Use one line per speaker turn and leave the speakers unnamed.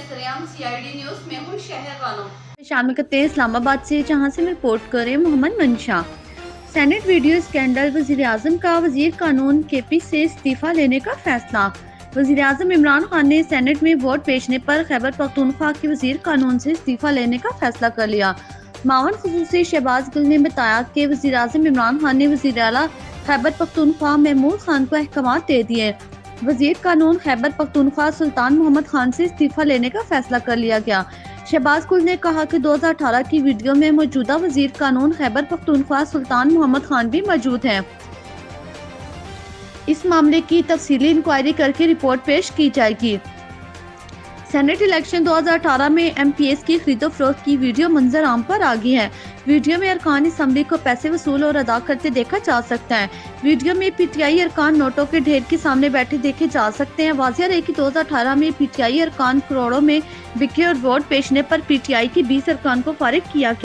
सरेआम CID news में हूँ शहर वालों।
शामिल करते हैं इस्लामाबाद से, जहां से रिपोर्ट करें मोहम्मद मंशा। सेनेट वीडियो स्कैंडल, वज़ीर-ए-आज़म का वज़ीर कानून KP से इस्तीफा लेने का फैसला। वज़ीर-ए-आज़म इमरान खान ने सेनेट में वोट पेशने पर खैबर पख्तूनख्वा के वज़ीर कानून से इस्तीफा लेने का फैसला कर लिया। मावन ख़ुसूसी शहबाज गिल ने बताया कि वज़ीर-ए-आज़म इमरान खान ने वज़ीर आला खैबर पख्तूनख्वा महमूद खान को अहकामात दे दिए। वज़ीर कानून खैबर पख्तूनख्वा सुल्तान मोहम्मद खान से इस्तीफा लेने का फैसला कर लिया गया। शहबाज गुल ने कहा कि 2018 की वीडियो में मौजूदा वज़ीर कानून खैबर पख्तूनख्वा सुल्तान मोहम्मद खान भी मौजूद हैं। इस मामले की तफसीली इंक्वायरी करके रिपोर्ट पेश की जाएगी। सेनेट इलेक्शन 2018 में MPs की खरीदो फरोख्त की वीडियो मंजर आम पर आ गई है। वीडियो में अरकान असम्बली को पैसे वसूल और अदा करते देखा जा सकता है। वीडियो में PTI अरकान नोटों के ढेर के सामने बैठे देखे जा सकते हैं। वाज़िह रहे कि 2018 में PTI अरकान करोड़ों में बिके और वोट पेशने पर PTI के 20 अरकान को फारिग किया गया।